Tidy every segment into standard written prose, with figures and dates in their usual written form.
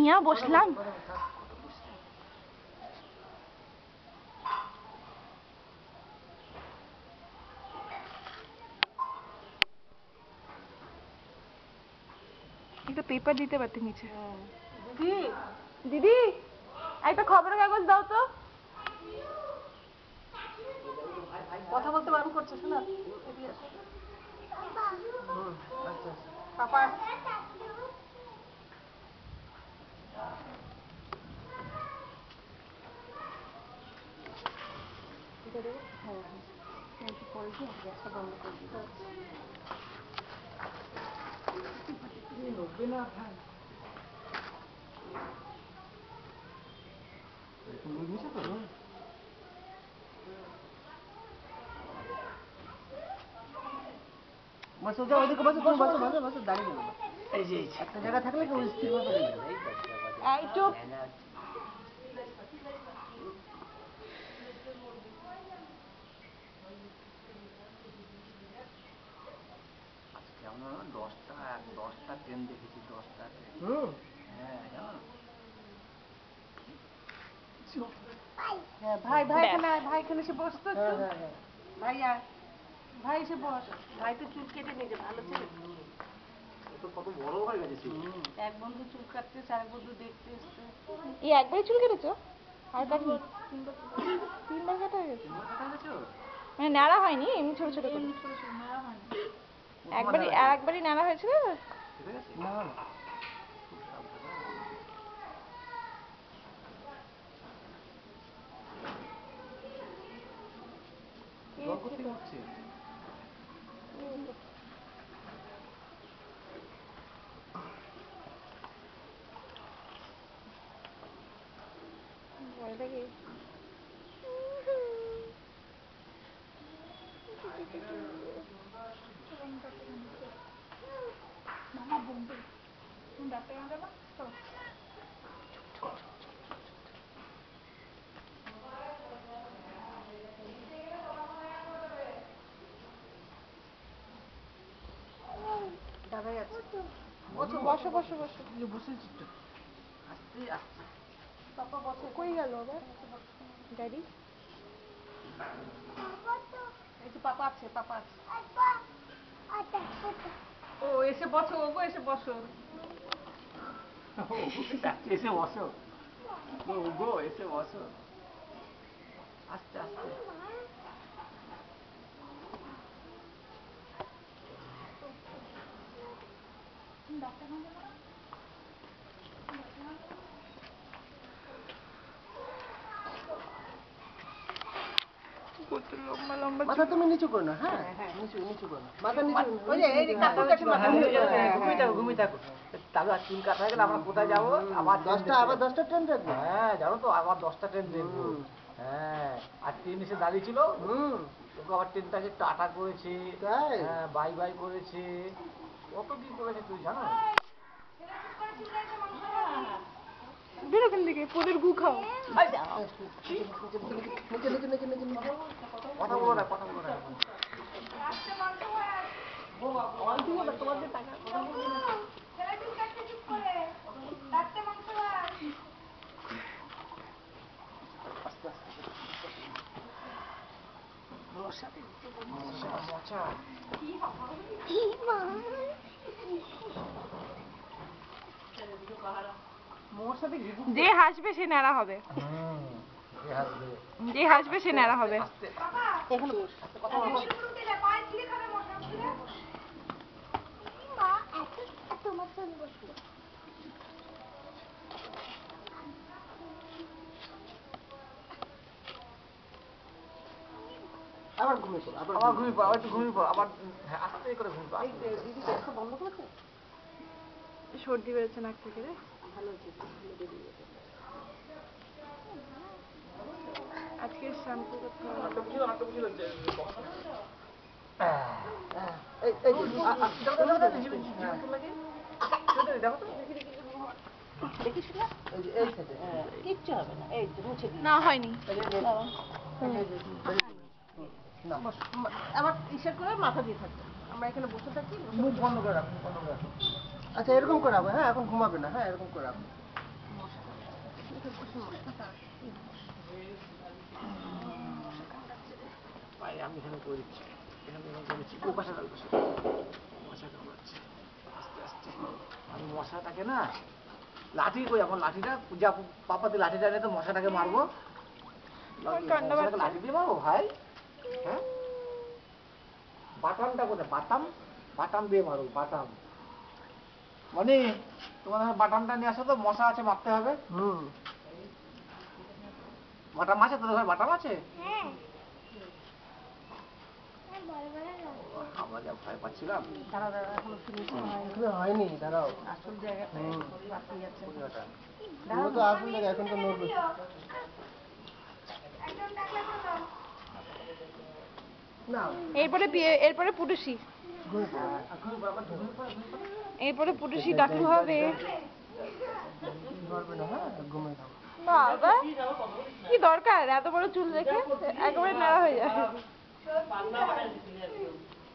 নিয়ে বসলাম। একটা পেপার দিতে পারতে নিচে। দিদি দিদি একটা খবরের কাগজ দাও তো। কথা বলতে বারণ করছে শোনা। পাপা বসো যাও ওদিকে বসো তুমি বসো বসো বসো দাঁড়িয়ে যাবে এই যে একটা জায়গা থাকলে কেউ স্থির ভাবে দাঁড়িয়ে যাবে এই চুপ। আমরা 10টা ট্রেন দেখেছি 10টা ট্রেন হ্যাঁ জানো ভাই ভাই এখানে ভাই এখানে এসে বস তো একটু। ভাইয়া ভাই এসে বস। ভাই তো চুল কেটে নিয়েছে ভালো ছেলে তো কত বড় হয়ে গেছে এক বন্ধু চুল কাটতেছে আর এক বন্ধু দেখতে এসছে। এই একবারই চুল কেটেছো? আর কাটনি? তিনবার কাটা হয়ে গেছে? মানে ন্যাড়া হয়নি, এমনি ছোট ছোট করে? একবারই ন্যাড়া হয়েছিল? না দাদাই আছে। বসো বসো বসো বসো। বসেছি তো আস্তে আস্তে পাপা বসে। কই গেল আবার ড্যাডি? এই যে পাপা আছে পাপা আছে। ও এসে বসো ওগো এসে বসো। এসে বসো গো এসে বসো আস্তে আস্তে কত লম্বা লম্বা মাথা তুমি নিচু করো না হ্যাঁ নিচু নিচু করো না মাথা নিচু ওই যে এই কাপড় কাছে মাথা নিচু করে ঘুমিয়ে থাকো তাহলে আর চুল কাটা হয়ে গেলে আমরা কোথায় যাবো আবার 10টা ট্রেন দেখবো হ্যাঁ জানো তো আবার 10টা ট্রেন দেখবো হ্যাঁ আর ট্রেন এসে দাঁড়িয়ে ছিল ওকে আবার ট্রেনটাকে টাটা করেছে হ্যাঁ বাই বাই করেছে কত কি করেছে তুই জানো বেরো এখান থেকে, পোদের গু খাও। কথা বলো না কথা বলো না যে হাসবে সে ন্যাড়া হবে, যে হাসবে সে ন্যাড়া হবে। আবার ঘুমিয়ে পড়ো আবার ঘুমিয়ে পড়ো একটু ঘুমিয়ে পড়ো আবার আস্তে করে ঘুমিয়ে পড়ো দিদি বন্ধ করেছে সর্দি বেড়েছে নাক থেকে রে। ভালো হচ্ছে ভালো বেরিয়ে গেছে। আজকে শ্যাম্পু করতে হবে। কিচ্ছু হবে না এই তো মুছে দিই না হয়নি। আবার ইসে করে মাথা দিয়ে থাকবে আমরা এখানে বসে থাকি মুখ বন্ধ করে রাখুন বন্ধ করে রাখুন আচ্ছা এরকম করে রাখো হ্যাঁ এখন ঘুমাবে না হ্যাঁ এরকম করে রাখো পায়ে আমি এখানে করে দিচ্ছি, এখানে করেছি, ও পাশে মশা কামড়াচ্ছে আস্তে আস্তে। আমি মশাটাকে না লাঠি কই, এখন লাঠিটা যা পাপাতে লাঠিটা এনে তো মশাটাকে মারবো। মশাটাকে লাঠি দিয়ে মারবো ভাই? হ্যাঁ, বাটামটা কোথায়? বাটাম, বাটাম দিয়ে মারো, বাটাম। মানে তোমার বাটামটা নিয়ে আসো তো, মশা আছে, মারতে হবে। বাটাম আছে তোদের ঘরে? বাটাম আছে? আমরা যা ভয় পাচ্ছিলাম। দাঁড়া দাঁড়া, এখনো ফিনিশিং হয়নি, দাঁড়াও। আসল জায়গাটা বাকি আছে। পুরো তো আসল জায়গা, এখন তো নড়বে। না, এরপরে পুটুসি, এরপরে পুটুসি ডাকু হবে। নড়বে না, হ্যাঁ, ঘুমিয়ে থাকো। বাবা, কি দরকার এত বড় চুল রেখে? একেবারে নাড়া হয়ে যায়।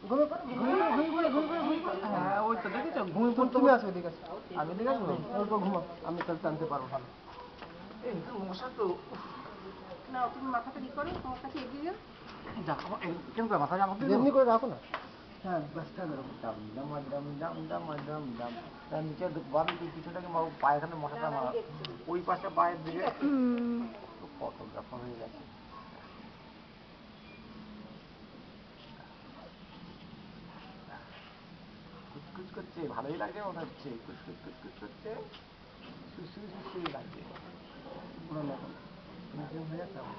ঘুমিয়ে পড়ো, ঘুমিয়ে পড়ো, ঘুমিয়ে পড়ো, ঘুমিয়ে পড়ো, ঘুমিয়ে পড়ো। হ্যাঁ, ওই তো দেখেছো, ঘুম তুমি আসো এদিকে আসো। আমি এদিকে আসবো। অল্প ঘুমাও, আমি তাহলে টানতে পারবো ভালো। এই মশা তো। না, তুমি মাথাটা কি করো, তোমার কাছে এগিয়ে যাও। যা, কেন করে মাথা জামা যেমনি করে রাখো না। হ্যাঁ, ব্যাস টান দাও। দাম দাম দাম দাম দাম দাম দাম। তার নিচে বাবু পিছনটাকে পায়ে এখানে মশাটা মারা, ওই পাশে পায়ের দিকে ফটোগ্রাফার হয়ে গেছে। কুচকুচ করছে, ভালোই লাগছে মনে হচ্ছে, কুচকুচ কুচকুচ করছে, সুসুই সুসুই লাগছে। পুরো এখন ফিনিশিং হয়ে যাচ্ছে আমার।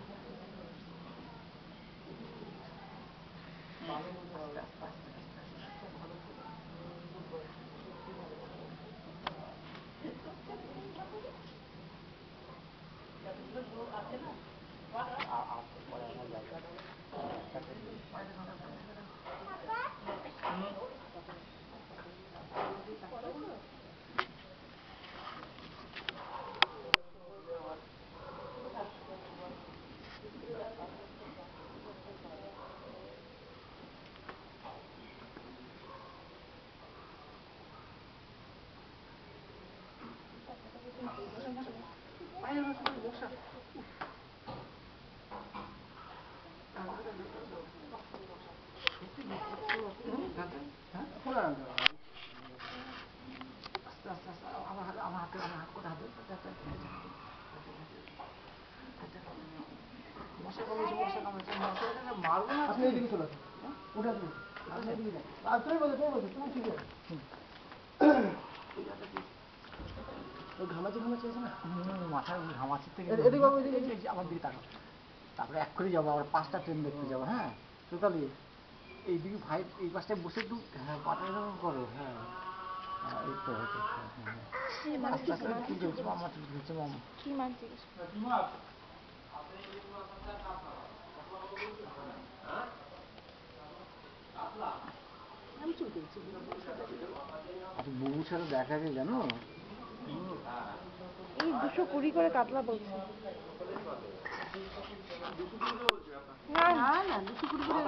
আস্তে আস্তে আস্তে আস্তে আপনি এদিকে চলে আসুন, উঠে আসুন। আপনি এদিকে যান। আর তুমি বলো, তুমি ঠিক আছে। ওই ঘামাচি ঘামাচি আছে না, মাথায় ঘামাচির থেকে এদিকে বাবু, এদিকে। আমার দিকে তাকাও। তারপরে এক করে যাবো, আবার 5টা ট্রেন দেখতে যাবো। হ্যাঁ চৈতালি, এইদিকে ভাই এই পাশটায় বসে একটু, হ্যাঁ পাটা এরকম করো। হ্যাঁ এই তো হচ্ছে। আস্তে আস্তে কি চলছে মামা, ঠিক চলছে মামা। কি মানছিস? আমি চুল পেয়েছি। আচ্ছা, বুবুর সাথে দেখা যায় জানো? এই 220 করে কাতলা বলছে। না না না, 220 করে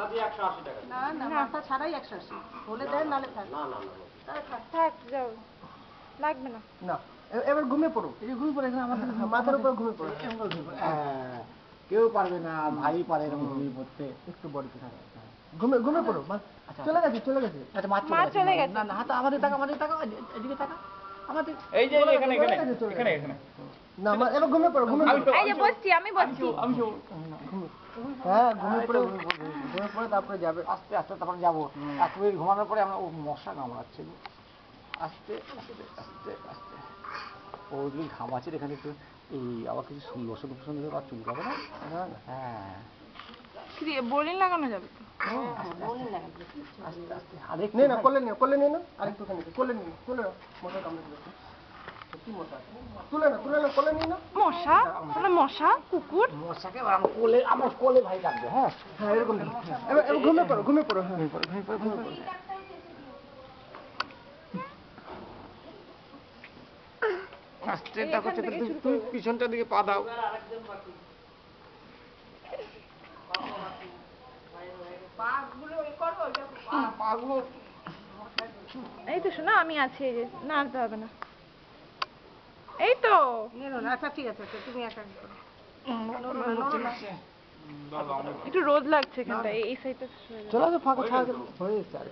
না না, মাথা ছাড়াই 180 হলে দেন, নালে থাক। তাহলে থাক। থাক, যাও, লাগবে না। না, এবার ঘুমিয়ে পড়ো। এই যে ঘুমিয়ে পড়ে এখানে আমার মাথার উপর ঘুমিয়ে পড়ো। এরকম করে ঘুমিয়ে পড়ে। হ্যাঁ, কেউ পারবে না, ভাই পারে এরকম ঘুমিয়ে পড়তে। একটু বডি থাকে। ঘুমিয়ে পড়ো। চলে গেছে, চলে গেছে। আচ্ছা, মা চলে গেছে। না না, হাত আমাদের টাকা, আমাদের টাকা, এদিকে টাকা, আমাদের। এই যে এখানে চলে এখানে গেছে, চলে এখানে গেছে। এখানে না, এবার ঘুমিয়ে পড়ো, ঘুমিয়ে পড়ো। এই যে বসছি, আমি বসছি। হ্যাঁ, ঘুমিয়ে পড়ে তারপরে যাবে। আস্তে আস্তে তারপরে যাবো। 1 মিনিট ঘুমানোর পরে আমরা, ও মশা কামড়াচ্ছে গো। আস্তে আস্তে আস্তে আস্তে। ও যদি ঘামাচ্ছে এখানে একটু, এই আবার কিছু লোশন ফোশন দিলে আর চুলকাবে না। হ্যাঁ, বোলিং লাগানো যাবে তো। আস্তে আস্তে। আরেকটু নে না, কোলে নিয়ে না, আরেকটুখানি কোলে নিয়ে, কোলে নাও। মশা কামড়ে দিয়েছে। সত্যি মশা। তুলে না, কোলে নিয়ে না। মশা? মানে মশা, কুকুর? মশাকে আমার কোলে ভাই রাখবে। হ্যাঁ হ্যাঁ, এরকম। এবার ঘুমিয়ে পড়ো। হ্যাঁ, ঘুমিয়ে পড়ো। আস্তে দেখো, তুমি পিছনটার দিকে পা দাও। পাগুলো এই তো শোনো, আমি আছি, এই যে নাড়তে হবে না। এই তো নেড়ো না, আচ্ছা ঠিক আছে, আচ্ছা তুমি একা করো। একটু রোদ লাগছে এখানটা, এই সাইডটা চলো তো ফাঁকা ছাড়া হয়ে যাচ্ছে আর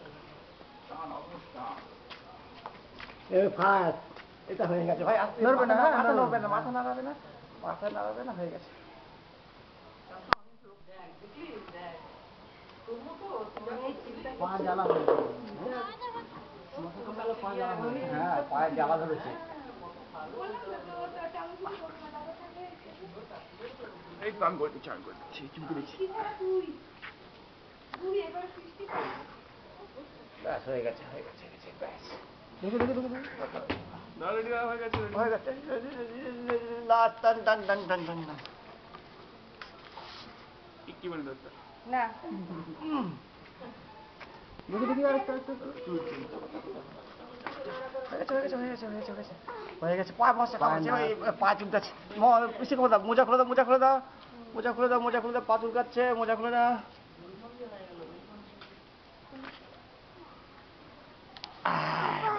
ফাঁক এটা হয়ে গেছে ভাই, আস্তে নড়বে না, হ্যাঁ, মাথা নড়বে নড়বে না, মাথা নাড়াবে না, মাথা নাড়াবে না, হয়ে গেছে। পা জ্বালা হয়েছে। হ্যাঁ, পায়ে জ্বালা ধরেছে। এই তো আমি করে দিচ্ছি, চুমকে দিচ্ছি। ব্যাস হয়ে গেছে, হয়ে গেছে, হয়ে গেছে, ব্যাস। দেখো দেখো দেখো না, ready হয়ে গেছে, ready। হয়ে গেছে। না, টান টান টান টান টান টান। কি বলে দরকার? না দেখি দেখি আরেকটা আরেকটা হয়ে গেছে, পা বসে কামড়াচ্ছে, ওই পা চুলকাচ্ছে। বেশি করে দাও, মোজা খুলে দাও, মোজা খুলে দাও, মোজা খুলে দাও, মোজা খুলে দাও, পা চুলকাচ্ছে, মোজা খুলে দাও।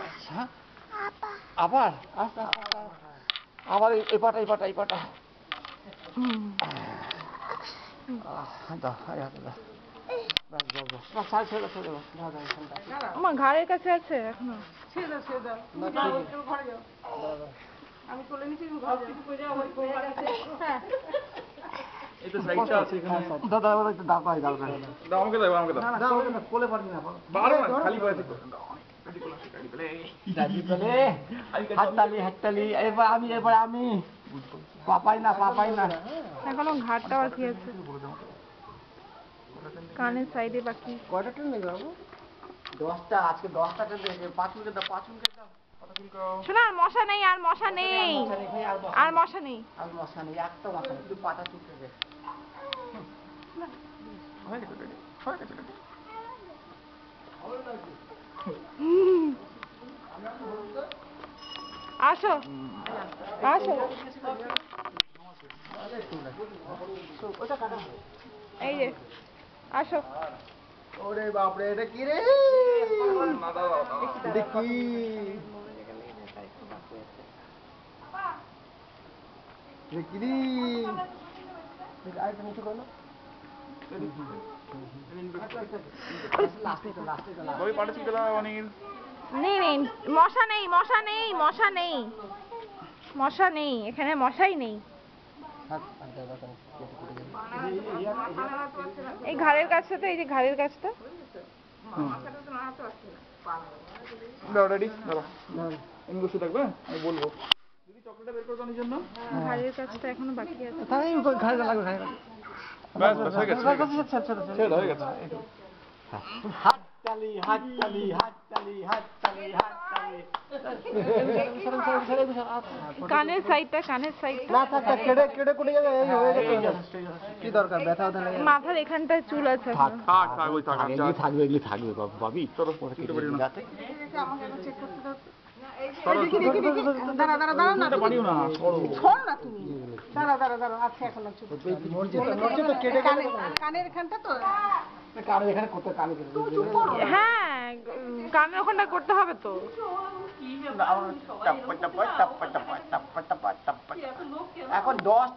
আচ্ছা, আবার আচ্ছা, আবার এই পাটা, এই পাটা, এই পাটা। দাও, এই হাতে দাও। ব্যাস, ব্যাস, ব্যাস। না, ছেড়ে দাও, ছেড়ে দাও। দাও, দাও, এখানটা। আমার ঘাড়ের কাছে আছে এখনো। ছেড়ে দাও, ছেড়ে দাও। না, যাও, ঠিক আছে। তুমি ঘরে যাও। আমি তুলে নিচ্ছি, তুমি ঘরে যাও। হ্যাঁ এই তো সাইডটা আছে এখানে। দাও, দাও, এবার একটু দাও, পায়ে দাও, দাও। দাও আমাকে দাও, আমাকে দাও। না, না, কোলে না, কোলে পারবি না, বাবা। বারো না, খালি পায়ে থেকে। ready করলাম, ready করলে। রাজি বলে, হাততালি, হাততালি। এবার আমি। পাপাই না, পাপাই না। এখনো ঘাড়টা বাকি আছে, কানের সাইডে বাকি। কয়টা ট্রেন নেবে বাবু 10টা, আজকে 10টা ট্রেন দিয়েছে। 5 মিনিট দাও, 5 মিনিট দাও। শোনা, আর মশা নেই, আর মশা নেই, আর মশা নেই। আর মশা নেই, একটা মশা নেই, তুই পাটা চুপতে দে। হয়ে গেছে, ready। হয়ে গেছে, ready। আসো আসো, এই যে আসো। ওরে বাপরে এটা কি রে না, দাও, দাও, দাও। এটা কি এটা কি রে আরেকটা নিচে করো না লাস্টে তো, লাস্টে তো, লাস্টে। ওই পাটা চুলকে দাও, অনিল। নেই নেই, মশা নেই, মশা নেই, মশা নেই, মশা নেই, এখানে মশাই নেই। হাত হাত দাও বাবা কেটে কেটে যাবে এই ঘাড়ের কাছটা তো, এই যে ঘাড়ের কাছটা। দাও, ready? দাও। এমনি বসে থাকবে, আমি বলবো। দিদি চকলেটটা বের করে দাও নিজের জন্য। ঘাড়ের কাছটা এখনো বাকি আছে। তাই ঘাড়ে লাগবে ঘাড়ে ব্যাস, ব্যাস, হয়ে গেছে, হয়ে গেছে। ছেড়ে দাও, হয়ে গেছে। হাততালি, হাততালি, হাততালি, হাততালি, হাততালি। কানের সাইডটা, কানের সাইডটা। না থাক থাক কেটে কেটে কোটে যাবে এই হয়ে গেছে কি দরকার ব্যথা ব্যথা লাগে মাথার এখানটায় চুল আছে এখনো। থাক, থাক, ওই থাক। এগুলি থাকবে, এগুলি থাকবে, ভাবি। চলো, তুলতে পারিও না। আমাকে একটু চেক করতে দাও তো। সরো, দাঁড়া দাঁড়া দাঁড়া না, তুলতে পারিও না, সরো। ছড় না তুমি। দাঁড়া দাঁড়া দাঁড়া, আচ্ছা এখন না চুপ। নড়ছে তো কেটে কানের এখানটা তো কানে এখানে করতে, কানে কেটে দিবি। হ্যাঁ, কানের ওখানটা করতে হবে তো। এখন 10